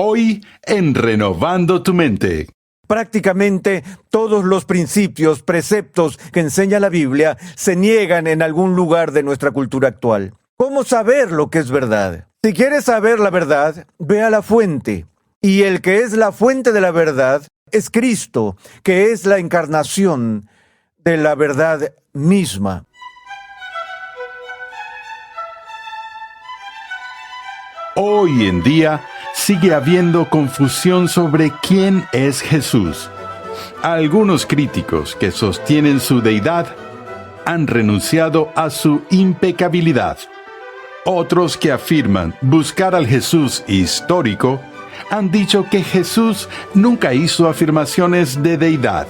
Hoy en Renovando tu Mente. Prácticamente todos los principios, preceptos que enseña la Biblia se niegan en algún lugar de nuestra cultura actual. ¿Cómo saber lo que es verdad? Si quieres saber la verdad, ve a la fuente. Y el que es la fuente de la verdad es Cristo, que es la encarnación de la verdad misma. Hoy en día sigue habiendo confusión sobre quién es Jesús. Algunos críticos que sostienen su deidad han renunciado a su impecabilidad. Otros que afirman buscar al Jesús histórico han dicho que Jesús nunca hizo afirmaciones de deidad.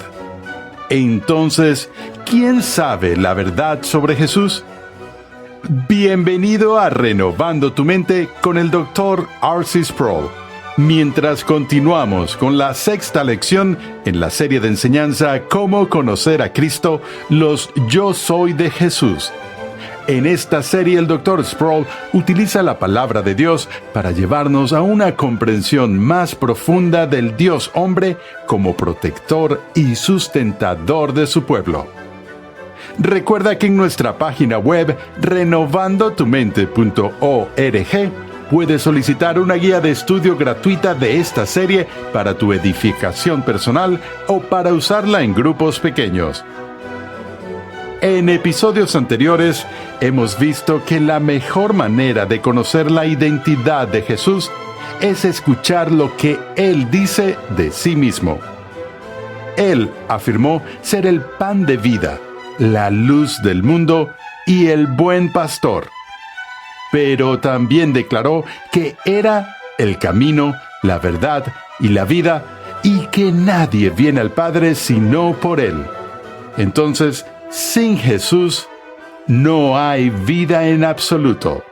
Entonces, ¿quién sabe la verdad sobre Jesús? Bienvenido a Renovando tu Mente con el Dr. R.C. Sproul. Mientras continuamos con la sexta lección en la serie de enseñanza Cómo conocer a Cristo, los Yo Soy de Jesús. En esta serie el Dr. Sproul utiliza la palabra de Dios para llevarnos a una comprensión más profunda del Dios hombre como protector y sustentador de su pueblo. Recuerda que en nuestra página web renovandotumente.org puedes solicitar una guía de estudio gratuita de esta serie para tu edificación personal o para usarla en grupos pequeños. En episodios anteriores hemos visto que la mejor manera de conocer la identidad de Jesús es escuchar lo que Él dice de sí mismo. Él afirmó ser el pan de vida, la luz del mundo y el buen pastor. Pero también declaró que era el camino, la verdad y la vida, y que nadie viene al Padre sino por Él. Entonces, sin Jesús, no hay vida en absoluto.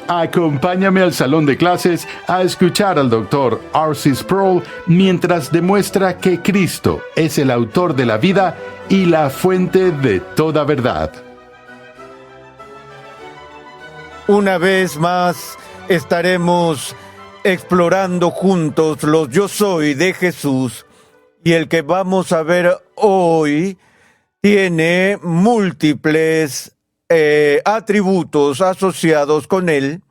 Acompáñame al salón de clases a escuchar al Dr. R.C. Sproul mientras demuestra que Cristo es el autor de la vida y la fuente de toda verdad. Una vez más estaremos explorando juntos los Yo Soy de Jesús, y el que vamos a ver hoy tiene múltiples atributos asociados con él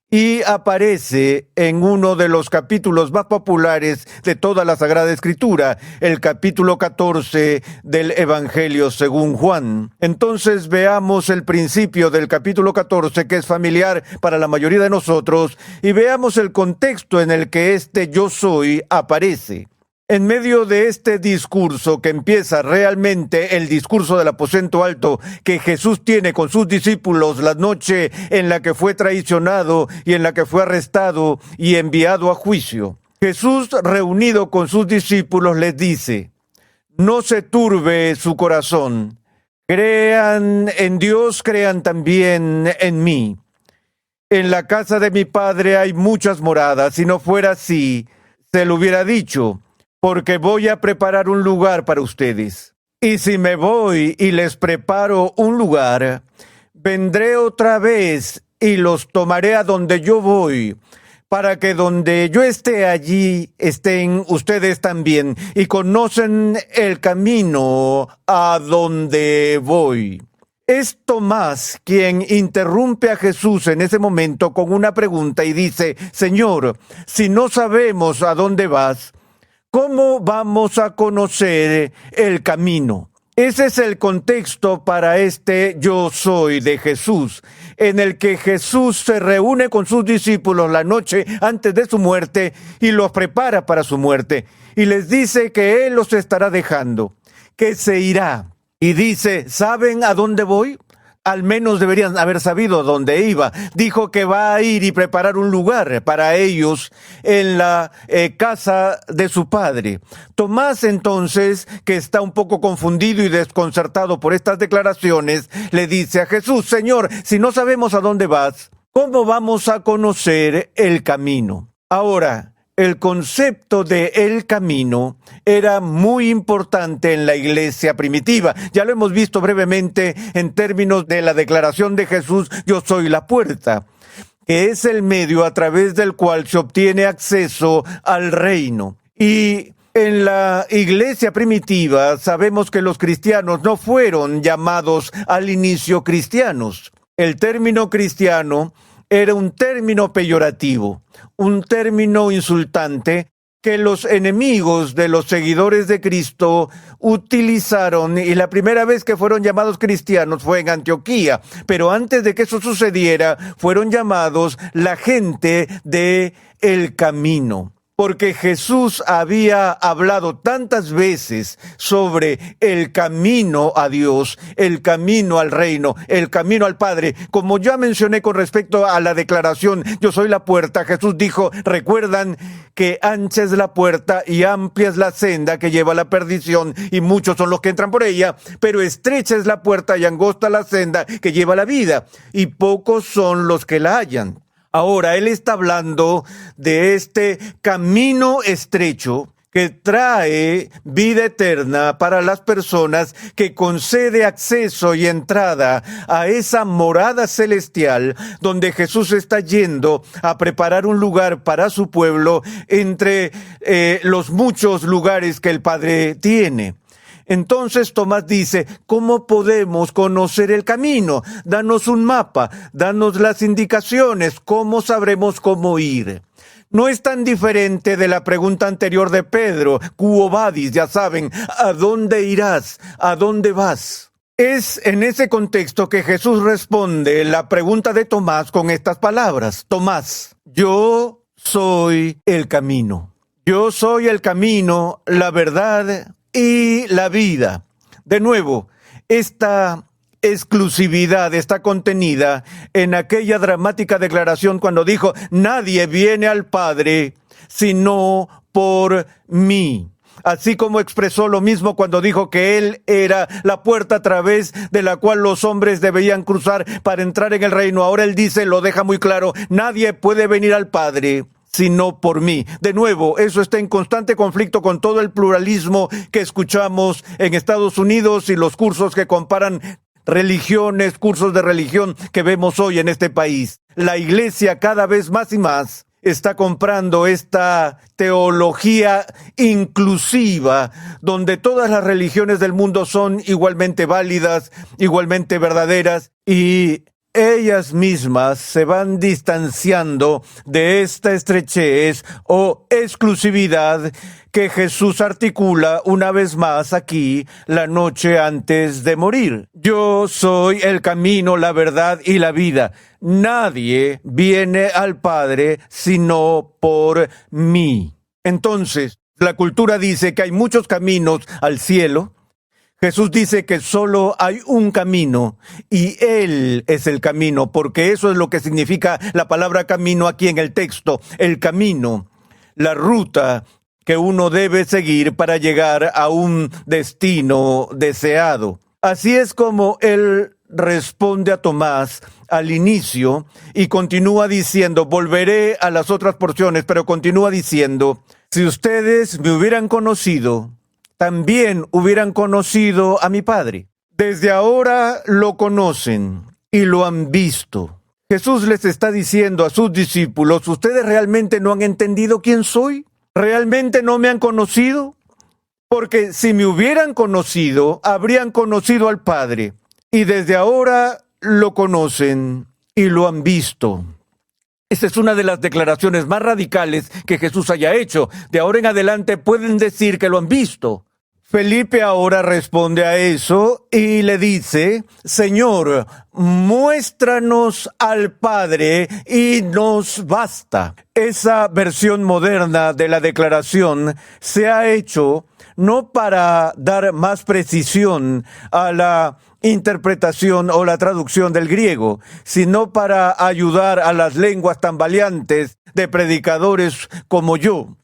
y aparece en uno de los capítulos más populares de toda la Sagrada Escritura, el capítulo 14 del Evangelio según Juan. Entonces veamos el principio del capítulo 14, que es familiar para la mayoría de nosotros, y veamos el contexto en el que este Yo Soy aparece. En medio de este discurso, que empieza realmente el discurso del aposento alto que Jesús tiene con sus discípulos la noche en la que fue traicionado y en la que fue arrestado y enviado a juicio, Jesús, reunido con sus discípulos, les dice: no se turbe su corazón, crean en Dios, crean también en mí. En la casa de mi Padre hay muchas moradas; si no fuera así, se lo hubiera dicho, porque voy a preparar un lugar para ustedes. Y si me voy y les preparo un lugar, vendré otra vez y los tomaré a donde yo voy, para que donde yo esté, allí estén ustedes también, y conocen el camino a donde voy. Es Tomás quien interrumpe a Jesús en ese momento con una pregunta y dice: Señor, si no sabemos a dónde vas, ¿cómo vamos a conocer el camino? Ese es el contexto para este Yo Soy de Jesús, en el que Jesús se reúne con sus discípulos la noche antes de su muerte y los prepara para su muerte. Y les dice que Él los estará dejando, que se irá. Y dice: ¿saben a dónde voy? Al menos deberían haber sabido dónde iba. Dijo que va a ir y preparar un lugar para ellos en la casa de su Padre. Tomás, entonces, que está un poco confundido y desconcertado por estas declaraciones, le dice a Jesús: Señor, si no sabemos a dónde vas, ¿cómo vamos a conocer el camino? Ahora, el concepto de el camino era muy importante en la iglesia primitiva. Ya lo hemos visto brevemente en términos de la declaración de Jesús: yo soy la puerta. que es el medio a través del cual se obtiene acceso al reino. Y en la iglesia primitiva sabemos que los cristianos no fueron llamados al inicio cristianos. El término cristiano era un término peyorativo, un término insultante que los enemigos de los seguidores de Cristo utilizaron, y la primera vez que fueron llamados cristianos fue en Antioquía, pero antes de que eso sucediera fueron llamados la gente de el camino. Porque Jesús había hablado tantas veces sobre el camino a Dios, el camino al reino, el camino al Padre. Como ya mencioné con respecto a la declaración, yo soy la puerta, Jesús dijo, recuerdan que ancha es la puerta y amplia es la senda que lleva a la perdición, y muchos son los que entran por ella, pero estrecha es la puerta y angosta la senda que lleva a la vida, y pocos son los que la hallan. Ahora, él está hablando de este camino estrecho que trae vida eterna para las personas, que concede acceso y entrada a esa morada celestial donde Jesús está yendo a preparar un lugar para su pueblo entre los muchos lugares que el Padre tiene. Entonces Tomás dice, ¿cómo podemos conocer el camino? Danos un mapa, danos las indicaciones, ¿cómo sabremos cómo ir? No es tan diferente de la pregunta anterior de Pedro, Quo vadis, ya saben, ¿a dónde irás? ¿A dónde vas? Es en ese contexto que Jesús responde la pregunta de Tomás con estas palabras. Tomás, yo soy el camino. Yo soy el camino, la verdad y la vida. De nuevo, esta exclusividad está contenida en aquella dramática declaración cuando dijo, nadie viene al Padre sino por mí. Así como expresó lo mismo cuando dijo que Él era la puerta a través de la cual los hombres debían cruzar para entrar en el reino. Ahora Él dice, lo deja muy claro, nadie puede venir al Padre sino por mí. De nuevo, eso está en constante conflicto con todo el pluralismo que escuchamos en Estados Unidos y los cursos que comparan religiones, cursos de religión que vemos hoy en este país. La iglesia cada vez más y más está comprando esta teología inclusiva, donde todas las religiones del mundo son igualmente válidas, igualmente verdaderas, y ellas mismas se van distanciando de esta estrechez o exclusividad que Jesús articula una vez más aquí la noche antes de morir. Yo soy el camino, la verdad y la vida. Nadie viene al Padre sino por mí. Entonces, la cultura dice que hay muchos caminos al cielo. Jesús dice que solo hay un camino y Él es el camino, porque eso es lo que significa la palabra camino aquí en el texto, el camino, la ruta que uno debe seguir para llegar a un destino deseado. Así es como Él responde a Tomás al inicio y continúa diciendo, volveré a las otras porciones, pero continúa diciendo, si ustedes me hubieran conocido, también hubieran conocido a mi Padre. Desde ahora lo conocen y lo han visto. Jesús les está diciendo a sus discípulos, ¿ustedes realmente no han entendido quién soy? ¿Realmente no me han conocido? Porque si me hubieran conocido, habrían conocido al Padre. Y desde ahora lo conocen y lo han visto. Esta es una de las declaraciones más radicales que Jesús haya hecho. De ahora en adelante pueden decir que lo han visto. Felipe ahora responde a eso y le dice, Señor, muéstranos al Padre y nos basta. Esa versión moderna de la declaración se ha hecho no para dar más precisión a la interpretación o la traducción del griego, sino para ayudar a las lenguas tambaleantes de predicadores como yo.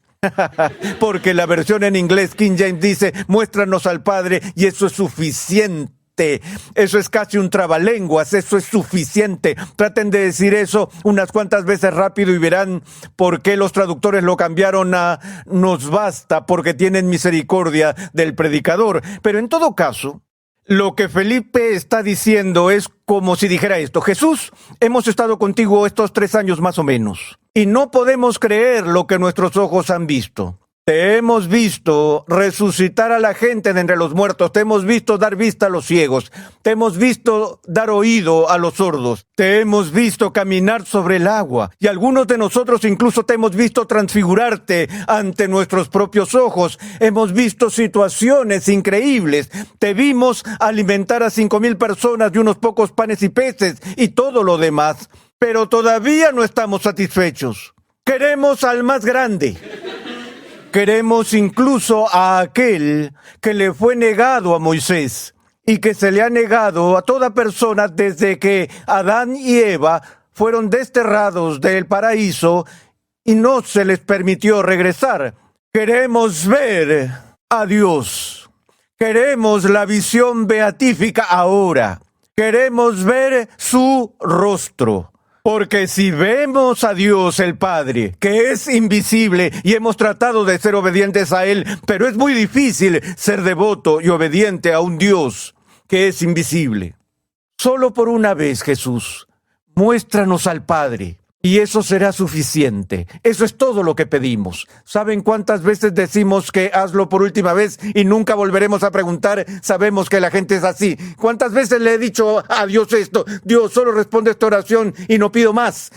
Porque la versión en inglés, King James, dice, muéstranos al Padre, y eso es suficiente. Eso es casi un trabalenguas, eso es suficiente. Traten de decir eso unas cuantas veces rápido y verán por qué los traductores lo cambiaron a nos basta, porque tienen misericordia del predicador. Pero en todo caso, Lo que Felipe está diciendo es como si dijera esto: Jesús, hemos estado contigo estos 3 años más o menos, y no podemos creer lo que nuestros ojos han visto. Te hemos visto resucitar a la gente de entre los muertos, te hemos visto dar vista a los ciegos, te hemos visto dar oído a los sordos, te hemos visto caminar sobre el agua, y algunos de nosotros incluso te hemos visto transfigurarte ante nuestros propios ojos. Hemos visto situaciones increíbles, te vimos alimentar a 5,000 personas de unos pocos panes y peces y todo lo demás, pero todavía no estamos satisfechos. Queremos al más grande. Queremos incluso a aquel que le fue negado a Moisés y que se le ha negado a toda persona desde que Adán y Eva fueron desterrados del paraíso y no se les permitió regresar. Queremos ver a Dios. Queremos la visión beatífica ahora. Queremos ver su rostro. Porque si vemos a Dios el Padre, que es invisible, y hemos tratado de ser obedientes a Él, pero es muy difícil ser devoto y obediente a un Dios que es invisible. Solo por una vez, Jesús, muéstranos al Padre, y eso será suficiente. Eso es todo lo que pedimos. ¿Saben cuántas veces decimos que hazlo por última vez y nunca volveremos a preguntar? Sabemos que la gente es así. ¿Cuántas veces le he dicho a Dios esto? Dios, solo responde esta oración y no pido más.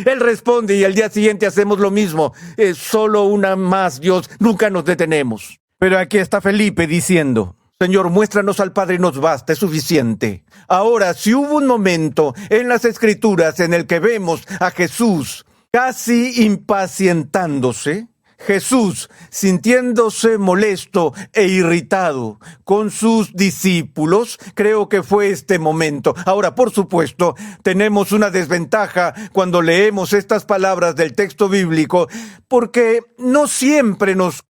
Él responde y al día siguiente hacemos lo mismo. Es solo una más, Dios. Nunca nos detenemos. Pero aquí está Felipe diciendo: Señor, muéstranos al Padre y nos basta, es suficiente. Ahora, si hubo un momento en las Escrituras en el que vemos a Jesús casi impacientándose, Jesús sintiéndose molesto e irritado con sus discípulos, creo que fue este momento. Ahora, por supuesto, tenemos una desventaja cuando leemos estas palabras del texto bíblico, porque no siempre nos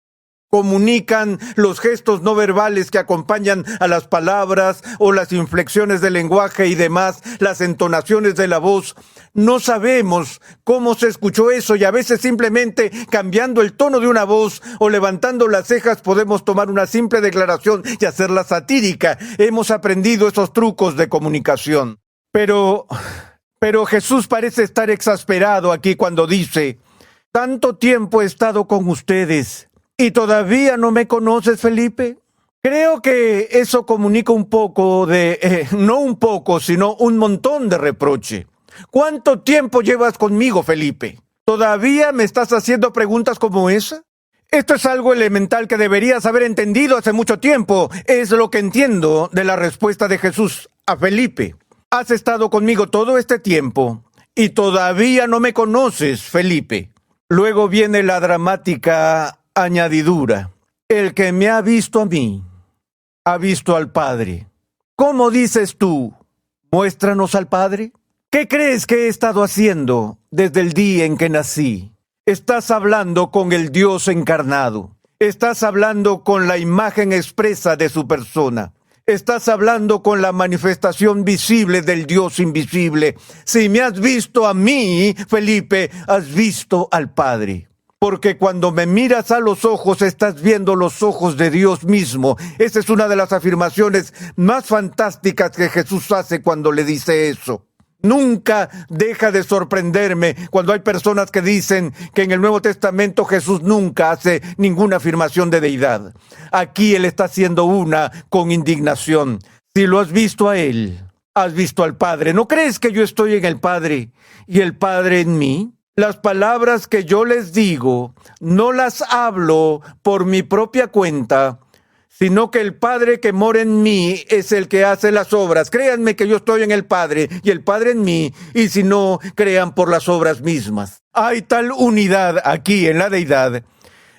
comunican los gestos no verbales que acompañan a las palabras o las inflexiones del lenguaje y demás, las entonaciones de la voz. No sabemos cómo se escuchó eso y a veces simplemente cambiando el tono de una voz o levantando las cejas podemos tomar una simple declaración y hacerla satírica. Hemos aprendido esos trucos de comunicación. Pero Jesús parece estar exasperado aquí cuando dice: tanto tiempo he estado con ustedes ¿y todavía no me conoces, Felipe? Creo que eso comunica un poco no un poco, sino un montón de reproche. ¿Cuánto tiempo llevas conmigo, Felipe? ¿Todavía me estás haciendo preguntas como esa? Esto es algo elemental que deberías haber entendido hace mucho tiempo. Es lo que entiendo de la respuesta de Jesús a Felipe. Has estado conmigo todo este tiempo y todavía no me conoces, Felipe. Luego viene la dramática añadidura: el que me ha visto a mí, ha visto al Padre. ¿Cómo dices tú? Muéstranos al Padre. ¿Qué crees que he estado haciendo desde el día en que nací? Estás hablando con el Dios encarnado. Estás hablando con la imagen expresa de su persona. Estás hablando con la manifestación visible del Dios invisible. Si me has visto a mí, Felipe, has visto al Padre. Porque cuando me miras a los ojos, estás viendo los ojos de Dios mismo. Esa es una de las afirmaciones más fantásticas que Jesús hace cuando le dice eso. Nunca deja de sorprenderme cuando hay personas que dicen que en el Nuevo Testamento Jesús nunca hace ninguna afirmación de deidad. Aquí Él está haciendo una con indignación. Si lo has visto a Él, has visto al Padre. ¿No crees que yo estoy en el Padre y el Padre en mí? Las palabras que yo les digo no las hablo por mi propia cuenta, sino que el Padre que mora en mí es el que hace las obras. Créanme que yo estoy en el Padre y el Padre en mí, y si no, crean por las obras mismas. Hay tal unidad aquí en la deidad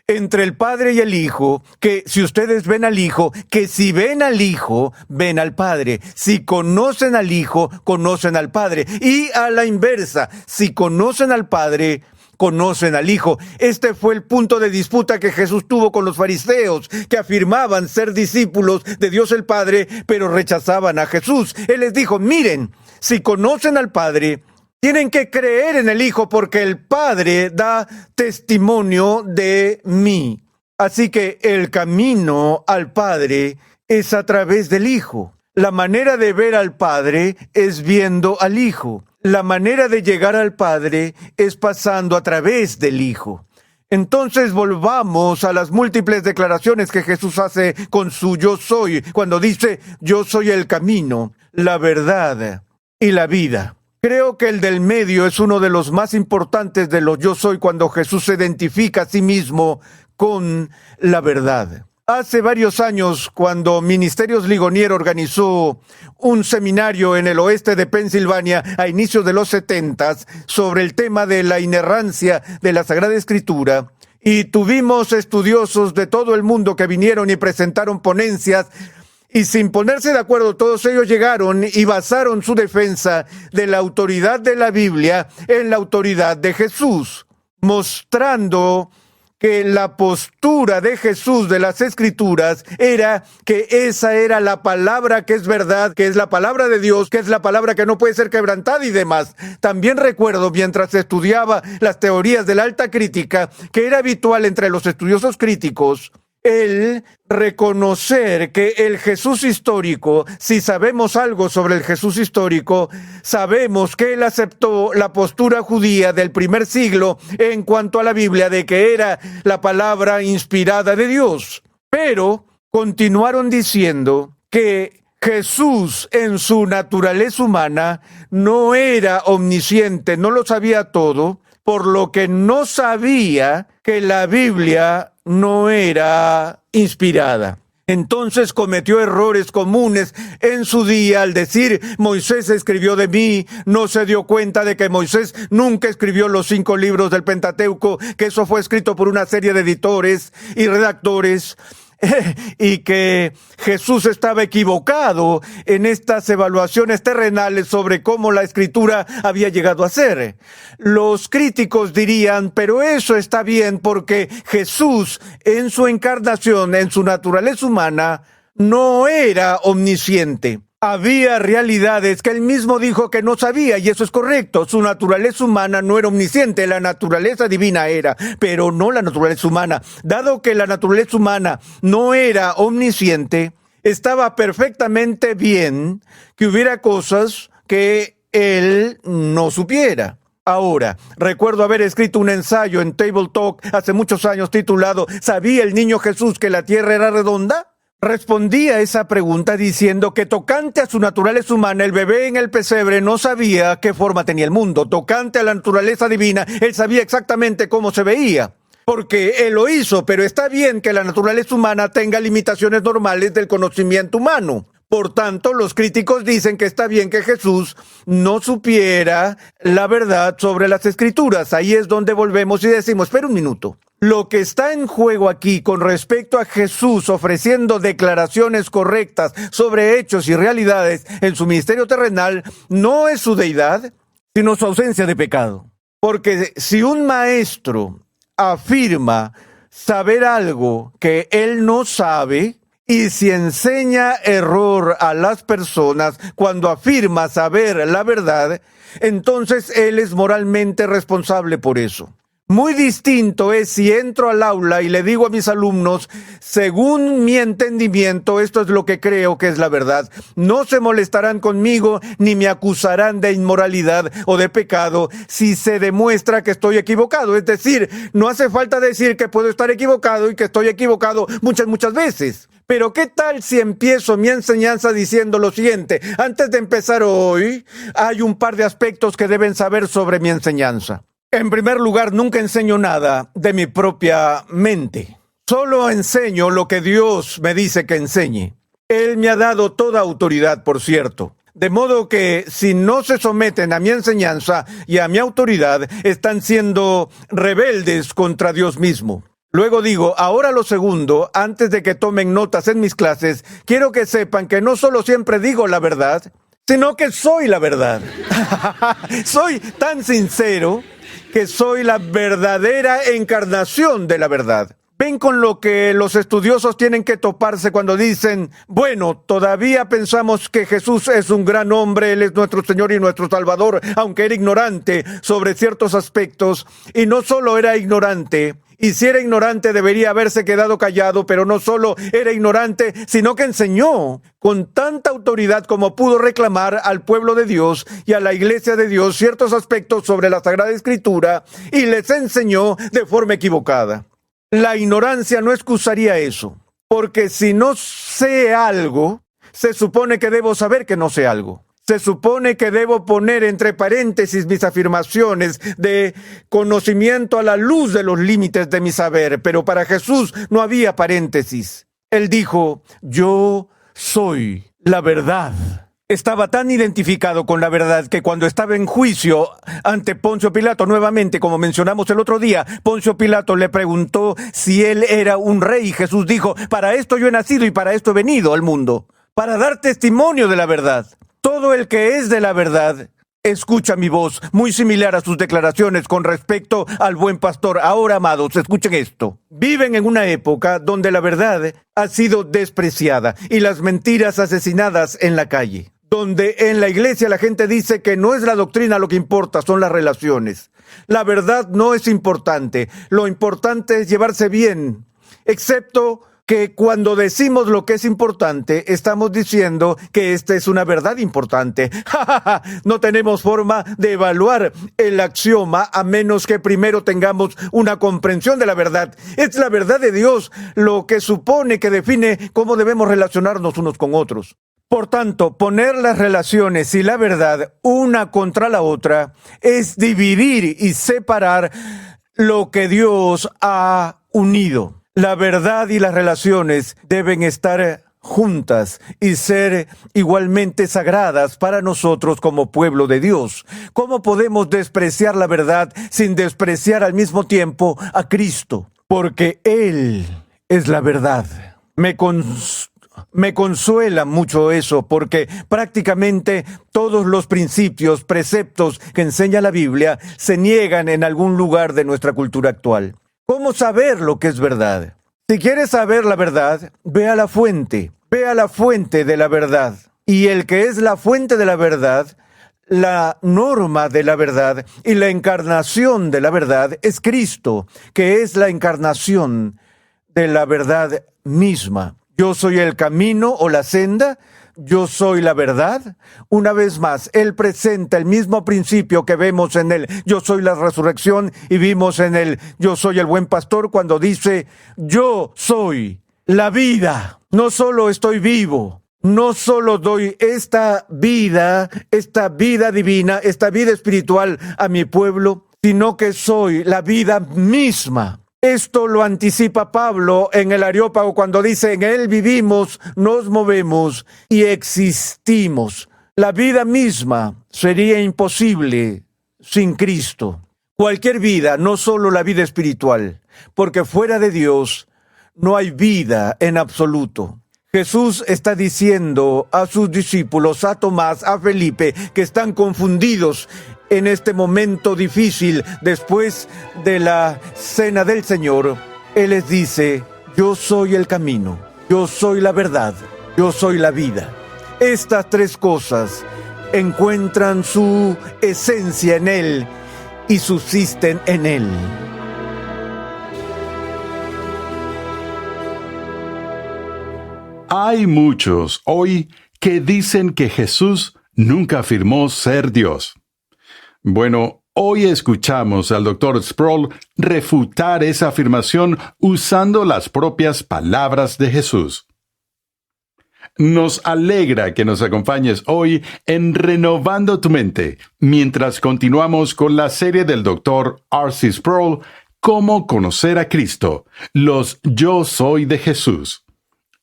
entre el Padre y el Hijo, que si ustedes ven al Hijo, que si ven al Hijo, ven al Padre. Si conocen al Hijo, conocen al Padre. Y a la inversa, si conocen al Padre, conocen al Hijo. Este fue el punto de disputa que Jesús tuvo con los fariseos, que afirmaban ser discípulos de Dios el Padre, pero rechazaban a Jesús. Él les dijo: miren, si conocen al Padre, tienen que creer en el Hijo, porque el Padre da testimonio de mí. Así que el camino al Padre es a través del Hijo. La manera de ver al Padre es viendo al Hijo. La manera de llegar al Padre es pasando a través del Hijo. Entonces volvamos a las múltiples declaraciones que Jesús hace con su yo soy, cuando dice yo soy el camino, la verdad y la vida. Creo que el del medio es uno de los más importantes de los yo soy cuando Jesús se identifica a sí mismo con la verdad. Hace varios años, cuando Ministerios Ligonier organizó un seminario en el oeste de Pensilvania a inicios de los 70s sobre el tema de la inerrancia de la Sagrada Escritura, y tuvimos estudiosos de todo el mundo que vinieron y presentaron ponencias, y sin ponerse de acuerdo, todos ellos llegaron y basaron su defensa de la autoridad de la Biblia en la autoridad de Jesús, mostrando que la postura de Jesús de las Escrituras era que esa era la palabra que es verdad, que es la palabra de Dios, que es la palabra que no puede ser quebrantada y demás. También recuerdo, mientras estudiaba las teorías de la alta crítica, que era habitual entre los estudiosos críticos el reconocer que el Jesús histórico, si sabemos algo sobre el Jesús histórico, sabemos que él aceptó la postura judía del primer siglo en cuanto a la Biblia, de que era la palabra inspirada de Dios. Pero continuaron diciendo que Jesús en su naturaleza humana no era omnisciente, no lo sabía todo, por lo que no sabía que la Biblia no era inspirada. Entonces cometió errores comunes en su día al decir Moisés escribió de mí. No se dio cuenta de que Moisés nunca escribió los 5 libros del Pentateuco, que eso fue escrito por una serie de editores y redactores, y que Jesús estaba equivocado en estas evaluaciones terrenales sobre cómo la Escritura había llegado a ser. Los críticos dirían, pero eso está bien porque Jesús en su encarnación, en su naturaleza humana, no era omnisciente. Había realidades que él mismo dijo que no sabía, y eso es correcto. Su naturaleza humana no era omnisciente, la naturaleza divina era, pero no la naturaleza humana. Dado que la naturaleza humana no era omnisciente, estaba perfectamente bien que hubiera cosas que él no supiera. Ahora, recuerdo haber escrito un ensayo en Table Talk hace muchos años titulado ¿Sabía el niño Jesús que la tierra era redonda? Respondí a esa pregunta diciendo que tocante a su naturaleza humana, el bebé en el pesebre no sabía qué forma tenía el mundo. Tocante a la naturaleza divina, él sabía exactamente cómo se veía, porque él lo hizo, pero está bien que la naturaleza humana tenga limitaciones normales del conocimiento humano. Por tanto, los críticos dicen que está bien que Jesús no supiera la verdad sobre las Escrituras. Ahí es donde volvemos y decimos, espera un minuto. Lo que está en juego aquí con respecto a Jesús ofreciendo declaraciones correctas sobre hechos y realidades en su ministerio terrenal no es su deidad, sino su ausencia de pecado. Porque si un maestro afirma saber algo que él no sabe, y si enseña error a las personas cuando afirma saber la verdad, entonces él es moralmente responsable por eso. Muy distinto es si entro al aula y le digo a mis alumnos, según mi entendimiento, esto es lo que creo que es la verdad. No se molestarán conmigo ni me acusarán de inmoralidad o de pecado si se demuestra que estoy equivocado. Es decir, no hace falta decir que puedo estar equivocado y que estoy equivocado muchas veces. Pero ¿qué tal si empiezo mi enseñanza diciendo lo siguiente? Antes de empezar hoy, hay un par de aspectos que deben saber sobre mi enseñanza. En primer lugar, nunca enseño nada de mi propia mente. Solo enseño lo que Dios me dice que enseñe. Él me ha dado toda autoridad, por cierto. De modo que si no se someten a mi enseñanza y a mi autoridad, están siendo rebeldes contra Dios mismo. Luego digo, ahora lo segundo, antes de que tomen notas en mis clases, quiero que sepan que no solo siempre digo la verdad, sino que soy la verdad. Soy tan sincero que soy la verdadera encarnación de la verdad. Ven con lo que los estudiosos tienen que toparse cuando dicen, bueno, todavía pensamos que Jesús es un gran hombre, Él es nuestro Señor y nuestro Salvador, aunque era ignorante sobre ciertos aspectos, y no solo era ignorante, Y si era ignorante, debería haberse quedado callado, pero no solo era ignorante, sino que enseñó con tanta autoridad como pudo reclamar al pueblo de Dios y a la iglesia de Dios ciertos aspectos sobre la Sagrada Escritura, y les enseñó de forma equivocada. La ignorancia no excusaría eso, porque si no sé algo, se supone que debo saber que no sé algo. Se supone que debo poner entre paréntesis mis afirmaciones de conocimiento a la luz de los límites de mi saber, pero para Jesús no había paréntesis. Él dijo, yo soy la verdad. Estaba tan identificado con la verdad que cuando estaba en juicio ante Poncio Pilato, nuevamente, como mencionamos el otro día, Poncio Pilato le preguntó si él era un rey. Jesús dijo, para esto yo he nacido y para esto he venido al mundo, para dar testimonio de la verdad. Todo el que es de la verdad escucha mi voz, muy similar a sus declaraciones con respecto al buen pastor. Ahora, amados, escuchen esto. Viven en una época donde la verdad ha sido despreciada y las mentiras asesinadas en la calle. Donde en la iglesia la gente dice que no es la doctrina lo que importa, son las relaciones. La verdad no es importante, lo importante es llevarse bien, excepto que cuando decimos lo que es importante, estamos diciendo que esta es una verdad importante. No tenemos forma de evaluar el axioma a menos que primero tengamos una comprensión de la verdad. Es la verdad de Dios lo que supone que define cómo debemos relacionarnos unos con otros. Por tanto, poner las relaciones y la verdad una contra la otra es dividir y separar lo que Dios ha unido. La verdad y las relaciones deben estar juntas y ser igualmente sagradas para nosotros como pueblo de Dios. ¿Cómo podemos despreciar la verdad sin despreciar al mismo tiempo a Cristo? Porque Él es la verdad. Me consuela mucho eso, porque prácticamente todos los principios, preceptos que enseña la Biblia se niegan en algún lugar de nuestra cultura actual. ¿Cómo saber lo que es verdad? Si quieres saber la verdad, ve a la fuente de la verdad. Y el que es la fuente de la verdad, la norma de la verdad y la encarnación de la verdad es Cristo, que es la encarnación de la verdad misma. Yo soy el camino o la senda, yo soy la verdad. Una vez más, Él presenta el mismo principio que vemos en Él. Yo soy la resurrección y vimos en Él. Yo soy el buen pastor cuando dice, yo soy la vida. No solo estoy vivo, no solo doy esta vida divina, esta vida espiritual a mi pueblo, sino que soy la vida misma. Esto lo anticipa Pablo en el Areópago cuando dice, en Él vivimos, nos movemos y existimos. La vida misma sería imposible sin Cristo. Cualquier vida, no solo la vida espiritual, porque fuera de Dios no hay vida en absoluto. Jesús está diciendo a sus discípulos, a Tomás, a Felipe, que están confundidos en este momento difícil después de la cena del Señor. Él les dice, yo soy el camino, yo soy la verdad, yo soy la vida. Estas tres cosas encuentran su esencia en Él y subsisten en Él. Hay muchos hoy que dicen que Jesús nunca afirmó ser Dios. Bueno, hoy escuchamos al Dr. Sproul refutar esa afirmación usando las propias palabras de Jesús. Nos alegra que nos acompañes hoy en Renovando tu Mente, mientras continuamos con la serie del Dr. R.C. Sproul, Cómo conocer a Cristo, los Yo Soy de Jesús.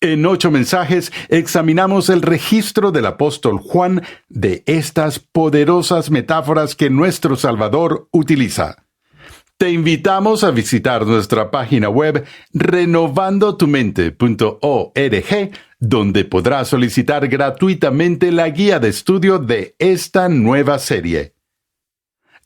En 8 mensajes examinamos el registro del apóstol Juan de estas poderosas metáforas que nuestro Salvador utiliza. Te invitamos a visitar nuestra página web renovandotumente.org, donde podrás solicitar gratuitamente la guía de estudio de esta nueva serie.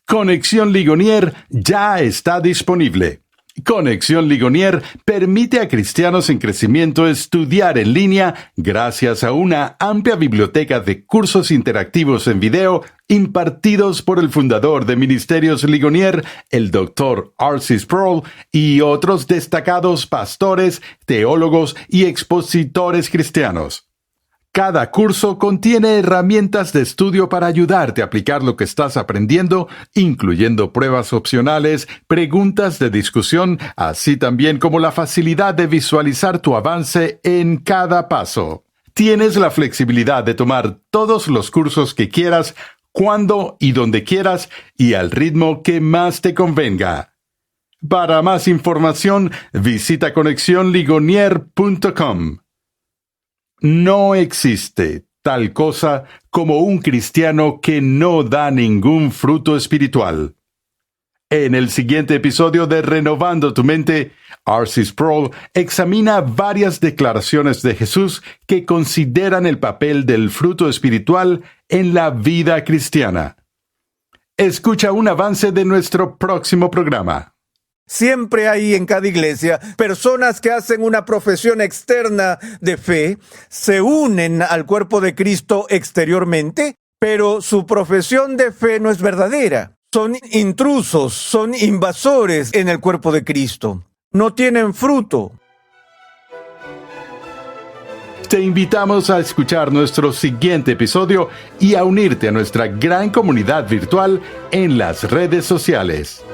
Conexión Ligonier ya está disponible. Conexión Ligonier permite a cristianos en crecimiento estudiar en línea gracias a una amplia biblioteca de cursos interactivos en video impartidos por el fundador de Ministerios Ligonier, el Dr. R.C. Sproul, y otros destacados pastores, teólogos y expositores cristianos. Cada curso contiene herramientas de estudio para ayudarte a aplicar lo que estás aprendiendo, incluyendo pruebas opcionales, preguntas de discusión, así también como la facilidad de visualizar tu avance en cada paso. Tienes la flexibilidad de tomar todos los cursos que quieras, cuando y donde quieras, y al ritmo que más te convenga. Para más información, visita conexionligonier.com. No existe tal cosa como un cristiano que no da ningún fruto espiritual. En el siguiente episodio de Renovando tu Mente, R.C. Sproul examina varias declaraciones de Jesús que consideran el papel del fruto espiritual en la vida cristiana. Escucha un avance de nuestro próximo programa. Siempre hay en cada iglesia personas que hacen una profesión externa de fe, se unen al cuerpo de Cristo exteriormente, pero su profesión de fe no es verdadera. Son intrusos, son invasores en el cuerpo de Cristo. No tienen fruto. Te invitamos a escuchar nuestro siguiente episodio y a unirte a nuestra gran comunidad virtual en las redes sociales.